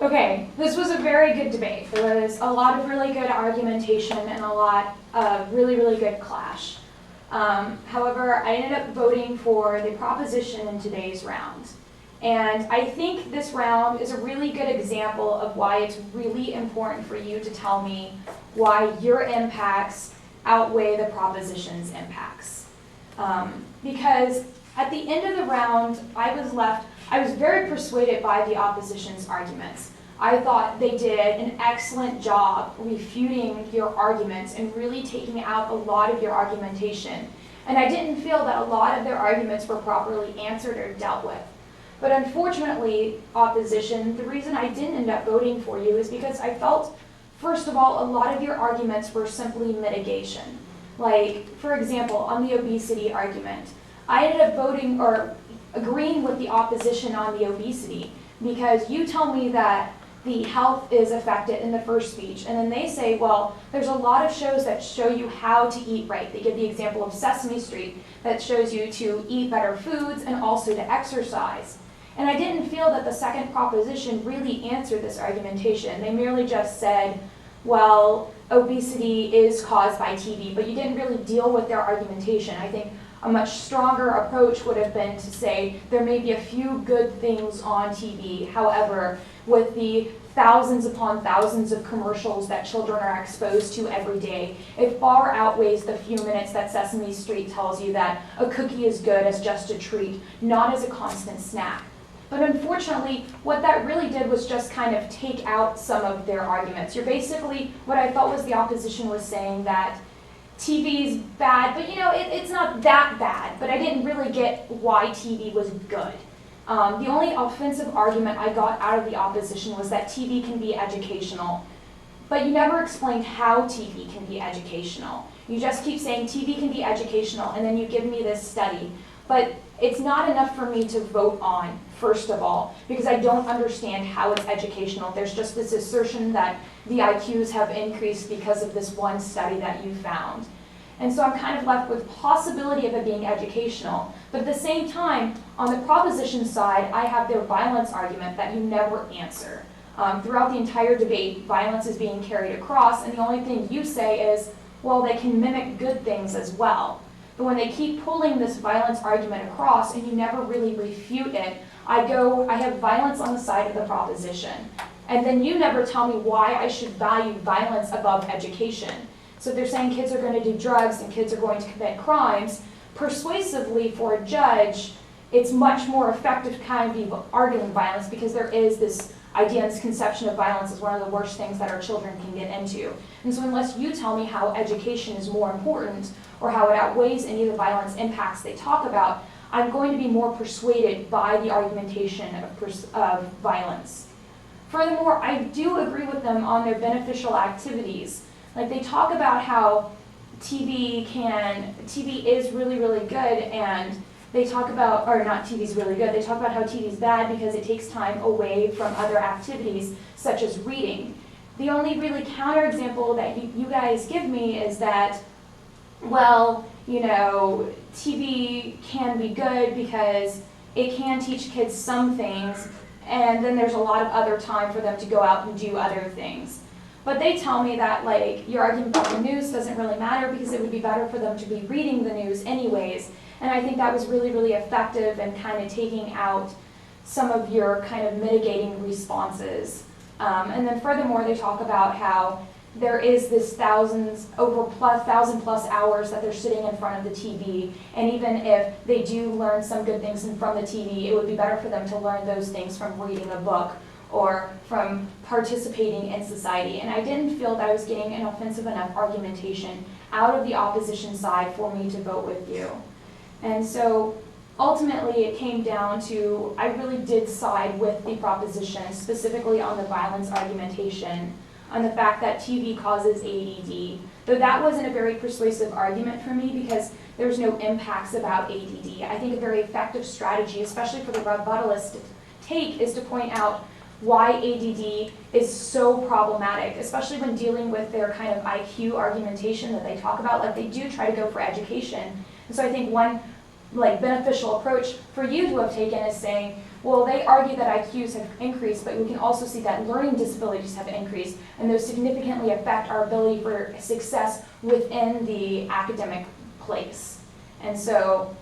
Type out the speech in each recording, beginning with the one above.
Okay, this was a very good debate. There was a lot of really good argumentation and a lot of really, really good clash. However, I ended up voting for the proposition in today's round. And I think this round is a really good example of why it's really important for you to tell me why your impacts outweigh the proposition's impacts. Because at the end of the round, I was very persuaded by the opposition's arguments. I thought they did an excellent job refuting your arguments and really taking out a lot of your argumentation. And I didn't feel that a lot of their arguments were properly answered or dealt with. But unfortunately, opposition, the reason I didn't end up voting for you is because I felt, first of all, a lot of your arguments were simply mitigation. Like, for example, on the obesity argument, I ended up voting or agreeing with the opposition on the obesity because you tell me that the health is affected in the first speech, and then they say, well, there's a lot of shows that show you how to eat right. They give the example of Sesame Street that shows you to eat better foods and also to exercise. And I didn't feel that the second proposition really answered this argumentation. They merely just said, well, obesity is caused by TV, but you didn't really deal with their argumentation. I think a much stronger approach would have been to say there may be a few good things on TV. However, with the thousands upon thousands of commercials that children are exposed to every day, it far outweighs the few minutes that Sesame Street tells you that a cookie is good as just a treat, not as a constant snack. But unfortunately, what that really did was just kind of take out some of their arguments. You're basically, what I thought was the opposition was saying that TV's bad, but it's not that bad, but I didn't really get why TV was good. The only offensive argument I got out of the opposition was that TV can be educational, but you never explained how TV can be educational. You just keep saying TV can be educational, and then you give me this study. But it's not enough for me to vote on, first of all, because I don't understand how it's educational. There's just this assertion that the IQs have increased because of this one study that you found. And so I'm kind of left with possibility of it being educational. But at the same time, on the proposition side, I have their violence argument that you never answer. Throughout the entire debate, violence is being carried across, and the only thing you say is, well, they can mimic good things as well. But when they keep pulling this violence argument across and you never really refute it, I have violence on the side of the proposition. And then you never tell me why I should value violence above education. So if they're saying kids are going to do drugs and kids are going to commit crimes, persuasively for a judge, it's much more effective to kind of be arguing violence because there is this idea and this conception of violence as one of the worst things that our children can get into. And so unless you tell me how education is more important or how it outweighs any of the violence impacts they talk about, I'm going to be more persuaded by the argumentation of violence. Furthermore, I do agree with them on their beneficial activities. Like they talk about how TV is really, really good, and they talk about, or not TV's really good, they talk about how TV's bad because it takes time away from other activities such as reading. The only really counterexample that you guys give me is that, well, TV can be good because it can teach kids some things, and then there's a lot of other time for them to go out and do other things. But they tell me that, like, your argument about the news doesn't really matter because it would be better for them to be reading the news anyways. And I think that was really, really effective in kind of taking out some of your kind of mitigating responses. And then furthermore, they talk about how there is this thousand plus hours that they're sitting in front of the TV. And even if they do learn some good things from the TV, it would be better for them to learn those things from reading a book or from participating in society. And I didn't feel that I was getting an offensive enough argumentation out of the opposition side for me to vote with you. And so ultimately it came down to, I really did side with the proposition, specifically on the violence argumentation, on the fact that TV causes ADD. Though that wasn't a very persuasive argument for me because there's no impacts about ADD. I think a very effective strategy, especially for the rebuttalist to take, is to point out why ADD is so problematic, especially when dealing with their kind of IQ argumentation that they talk about. Like, they do try to go for education. And so I think one beneficial approach for you to have taken is saying, well, they argue that IQs have increased, but we can also see that learning disabilities have increased, and those significantly affect our ability for success within the academic place. And so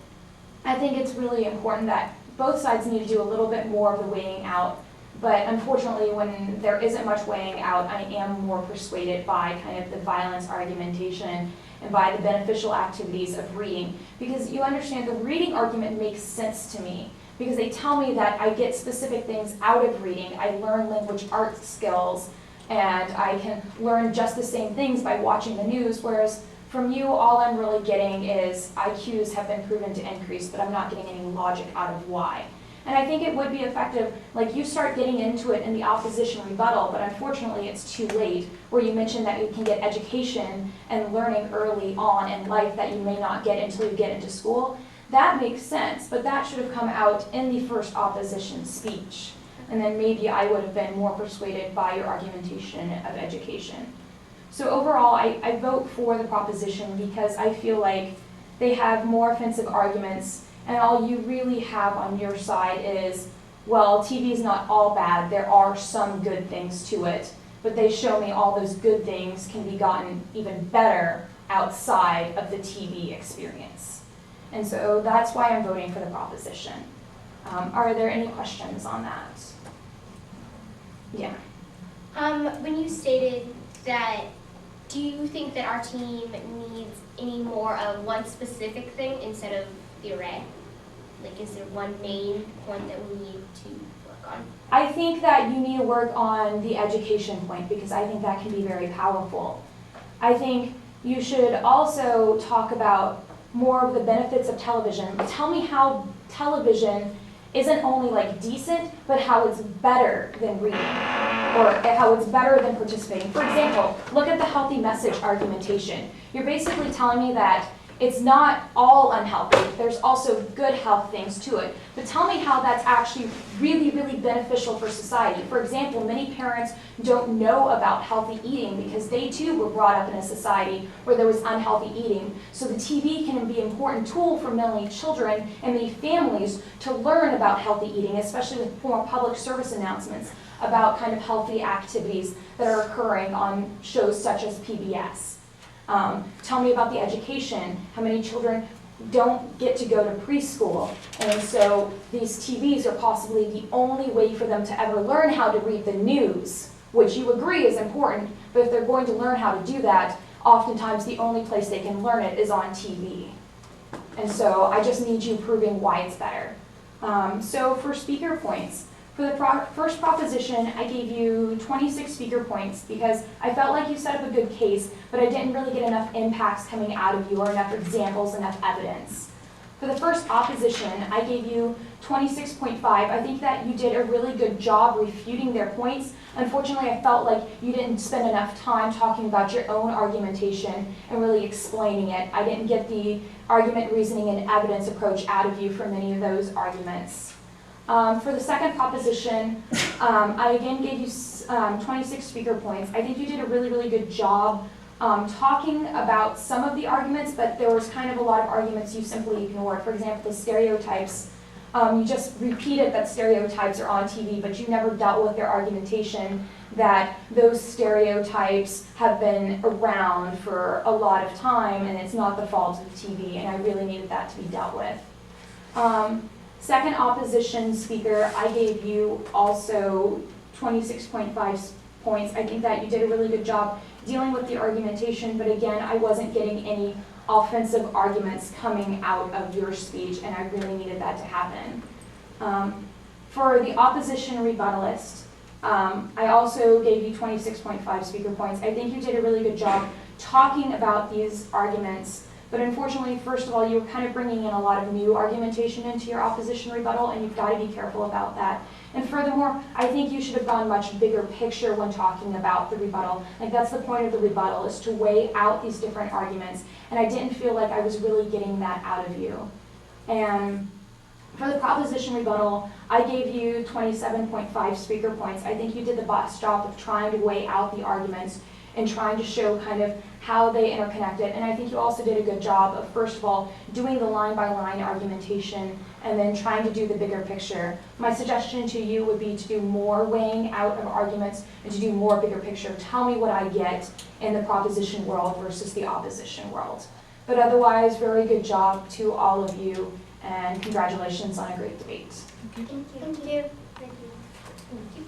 I think it's really important that both sides need to do a little bit more of the weighing out. But unfortunately, when there isn't much weighing out, I am more persuaded by kind of the violence argumentation and by the beneficial activities of reading. Because you understand, the reading argument makes sense to me, because they tell me that I get specific things out of reading. I learn language arts skills, and I can learn just the same things by watching the news, whereas from you, all I'm really getting is IQs have been proven to increase, but I'm not getting any logic out of why. And I think it would be effective, like you start getting into it in the opposition rebuttal, but unfortunately it's too late, where you mentioned that you can get education and learning early on in life that you may not get until you get into school. That makes sense, but that should have come out in the first opposition speech. And then maybe I would have been more persuaded by your argumentation of education. So overall, I vote for the proposition because I feel like they have more offensive arguments, and all you really have on your side is, well, TV is not all bad, there are some good things to it, but they show me all those good things can be gotten even better outside of the TV experience. And so that's why I'm voting for the proposition. Are there any questions on that? Yeah. When you stated that, do you think that our team needs any more of one specific thing instead of the array? Like, is there one main point that we need to work on? I think that you need to work on the education point, because I think that can be very powerful. I think you should also talk about more of the benefits of television. Tell me how television isn't only like decent, but how it's better than reading, or how it's better than participating. For example, look at the healthy message argumentation. You're basically telling me that it's not all unhealthy. There's also good health things to it. But tell me how that's actually really, really beneficial for society. For example, many parents don't know about healthy eating because they too were brought up in a society where there was unhealthy eating. So the TV can be an important tool for many children and many families to learn about healthy eating, especially with more public service announcements about kind of healthy activities that are occurring on shows such as PBS. Tell me about the education, how many children don't get to go to preschool, and so these TVs are possibly the only way for them to ever learn how to read the news, which you agree is important, but if they're going to learn how to do that, oftentimes the only place they can learn it is on TV. And so I just need you proving why it's better. So for speaker points, for the first proposition, I gave you 26 speaker points because I felt like you set up a good case, but I didn't really get enough impacts coming out of you or enough examples, enough evidence. For the first opposition, I gave you 26.5. I think that you did a really good job refuting their points. Unfortunately, I felt like you didn't spend enough time talking about your own argumentation and really explaining it. I didn't get the argument, reasoning, and evidence approach out of you for many of those arguments. For the second proposition, I again gave you 26 speaker points. I think you did a really, really good job talking about some of the arguments, but there was kind of a lot of arguments you simply ignored. For example, the stereotypes. You just repeated that stereotypes are on TV, but you never dealt with their argumentation that those stereotypes have been around for a lot of time and it's not the fault of TV, and I really needed that to be dealt with. Second opposition speaker, I gave you also 26.5 points. I think that you did a really good job dealing with the argumentation, but again, I wasn't getting any offensive arguments coming out of your speech, and I really needed that to happen. For the opposition rebuttalist, I also gave you 26.5 speaker points. I think you did a really good job talking about these arguments, but unfortunately, first of all, you were kind of bringing in a lot of new argumentation into your opposition rebuttal, and you've got to be careful about that. And furthermore, I think you should have gone much bigger picture when talking about the rebuttal. Like, that's the point of the rebuttal, is to weigh out these different arguments. And I didn't feel like I was really getting that out of you. And for the proposition rebuttal, I gave you 27.5 speaker points. I think you did the best job of trying to weigh out the arguments. and trying to show kind of how they interconnected. And I think you also did a good job of, first of all, doing the line-by-line argumentation and then trying to do the bigger picture. My suggestion to you would be to do more weighing out of arguments and to do more bigger picture. Tell me what I get in the proposition world versus the opposition world. But otherwise, very good job to all of you, and congratulations on a great debate. Thank you. Thank you. Thank you.